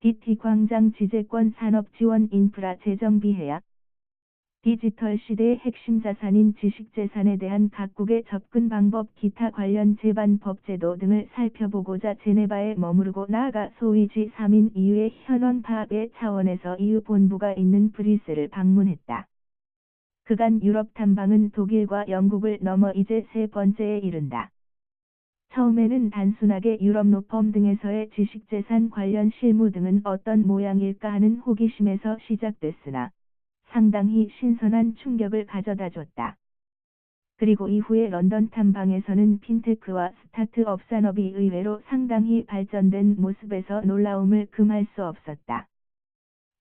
DT광장 지재권 산업지원 인프라 재정비해야. 디지털 시대의 핵심 자산인 지식재산에 대한 각국의 접근 방법 기타 관련 제반 법제도 등을 살펴보고자 제네바에 머무르고 나아가 소위 G3인 EU의 현황 파악의 차원에서 EU 본부가 있는 브뤼셀을 방문했다. 그간 유럽 탐방은 독일과 영국을 넘어 이제 세 번째에 이른다. 처음에는 단순하게 유럽 로펌 등에서의 지식재산 관련 실무 등은 어떤 모양일까 하는 호기심에서 시작됐으나 상당히 신선한 충격을 가져다줬다. 그리고 이후에 런던 탐방에서는 핀테크와 스타트업 산업이 의외로 상당히 발전된 모습에서 놀라움을 금할 수 없었다.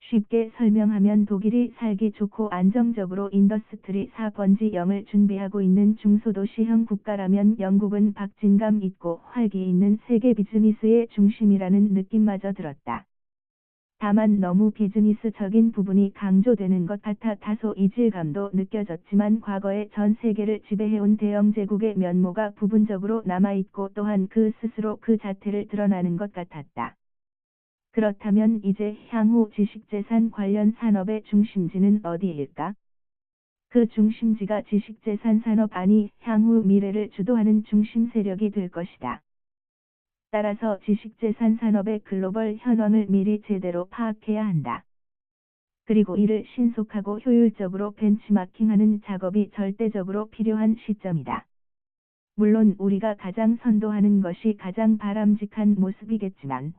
쉽게 설명하면 독일이 살기 좋고 안정적으로 인더스트리 4.0을 준비하고 있는 중소도시형 국가라면 영국은 박진감 있고 활기 있는 세계 비즈니스의 중심이라는 느낌마저 들었다. 다만 너무 비즈니스적인 부분이 강조되는 것 같아 다소 이질감도 느껴졌지만 과거에 전 세계를 지배해온 대영 제국의 면모가 부분적으로 남아있고 또한 그 스스로 그 자태를 드러나는 것 같았다. 그렇다면 이제 향후 지식재산 관련 산업의 중심지는 어디일까? 그 중심지가 지식재산 산업 아니 향후 미래를 주도하는 중심 세력이 될 것이다. 따라서 지식재산 산업의 글로벌 현황을 미리 제대로 파악해야 한다. 그리고 이를 신속하고 효율적으로 벤치마킹하는 작업이 절대적으로 필요한 시점이다. 물론 우리가 가장 선도하는 것이 가장 바람직한 모습이겠지만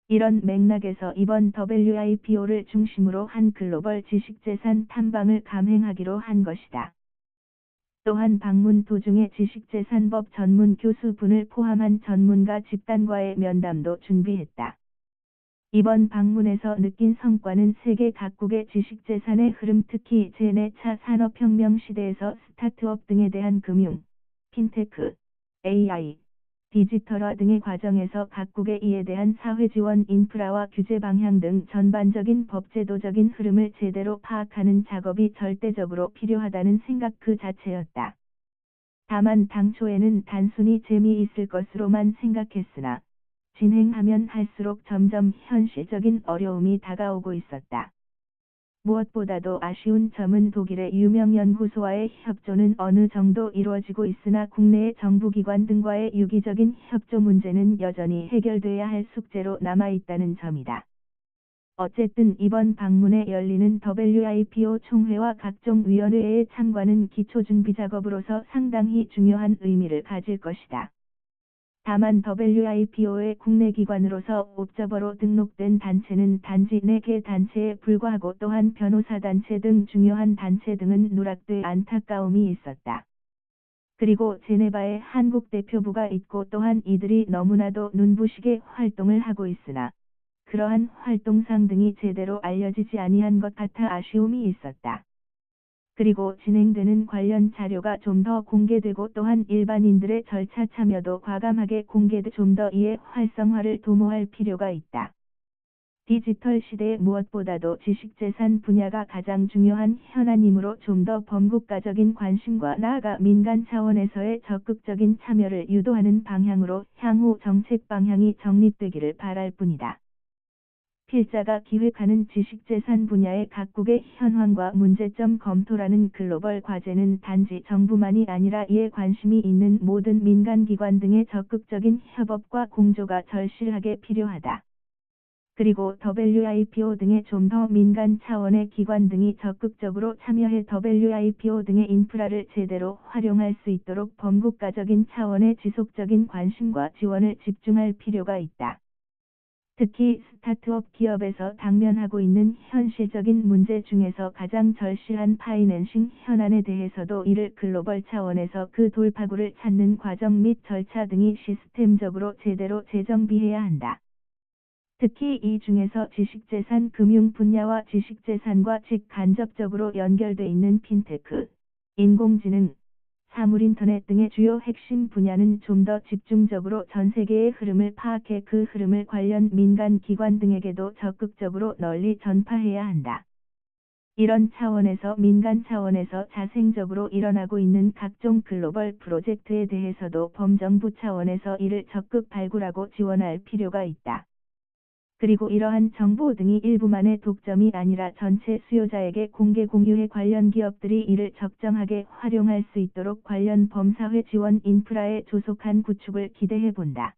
이런 맥락에서 이번 WIPO를 중심으로 한 글로벌 지식재산 탐방을 감행하기로 한 것이다. 또한 방문 도중에 지식재산법 전문 교수분을 포함한 전문가 집단과의 면담도 준비했다. 이번 방문에서 느낀 성과는 세계 각국의 지식재산의 흐름 특히 제4차 산업혁명 시대에서 스타트업 등에 대한 금융, 핀테크, AI, 디지털화 등의 과정에서 각국의 이에 대한 사회지원 인프라와 규제 방향 등 전반적인 법제도적인 흐름을 제대로 파악하는 작업이 절대적으로 필요하다는 생각 그 자체였다. 다만 당초에는 단순히 재미있을 것으로만 생각했으나 진행하면 할수록 점점 현실적인 어려움이 다가오고 있었다. 무엇보다도 아쉬운 점은 독일의 유명 연구소와의 협조는 어느 정도 이루어지고 있으나 국내의 정부기관 등과의 유기적인 협조 문제는 여전히 해결돼야 할 숙제로 남아있다는 점이다. 어쨌든 이번 방문에 열리는 WIPO 총회와 각종 위원회의 참관은 기초준비 작업으로서 상당히 중요한 의미를 가질 것이다. 다만 WIPO의 국내 기관으로서 옵저버로 등록된 단체는 단지 4개 단체에 불과하고 또한 변호사 단체 등 중요한 단체 등은 누락돼 안타까움이 있었다. 그리고 제네바에 한국 대표부가 있고 또한 이들이 너무나도 눈부시게 활동을 하고 있으나 그러한 활동상 등이 제대로 알려지지 아니한 것 같아 아쉬움이 있었다. 그리고 진행되는 관련 자료가 좀 더 공개되고 또한 일반인들의 절차 참여도 과감하게 공개돼 좀 더 이해 활성화를 도모할 필요가 있다. 디지털 시대에 무엇보다도 지식재산 분야가 가장 중요한 현안이므로 좀 더 범국가적인 관심과 나아가 민간 차원에서의 적극적인 참여를 유도하는 방향으로 향후 정책 방향이 정립되기를 바랄 뿐이다. 필자가 기획하는 지식재산 분야의 각국의 현황과 문제점 검토라는 글로벌 과제는 단지 정부만이 아니라 이에 관심이 있는 모든 민간기관 등의 적극적인 협업과 공조가 절실하게 필요하다. 그리고 WIPO 등의 좀 더 민간 차원의 기관 등이 적극적으로 참여해 WIPO 등의 인프라를 제대로 활용할 수 있도록 범국가적인 차원의 지속적인 관심과 지원을 집중할 필요가 있다. 특히 스타트업 기업에서 당면하고 있는 현실적인 문제 중에서 가장 절실한 파이낸싱 현안에 대해서도 이를 글로벌 차원에서 그 돌파구를 찾는 과정 및 절차 등이 시스템적으로 제대로 재정비해야 한다. 특히 이 중에서 지식재산 금융 분야와 지식재산과 직간접적으로 연결돼 있는 핀테크, 인공지능, 사물인터넷 등의 주요 핵심 분야는 좀 더 집중적으로 전 세계의 흐름을 파악해 그 흐름을 관련 민간 기관 등에게도 적극적으로 널리 전파해야 한다. 이런 차원에서 민간 차원에서 자생적으로 일어나고 있는 각종 글로벌 프로젝트에 대해서도 범정부 차원에서 이를 적극 발굴하고 지원할 필요가 있다. 그리고 이러한 정보 등이 일부만의 독점이 아니라 전체 수요자에게 공개 공유해 관련 기업들이 이를 적정하게 활용할 수 있도록 관련 범사회 지원 인프라의 조속한 구축을 기대해 본다.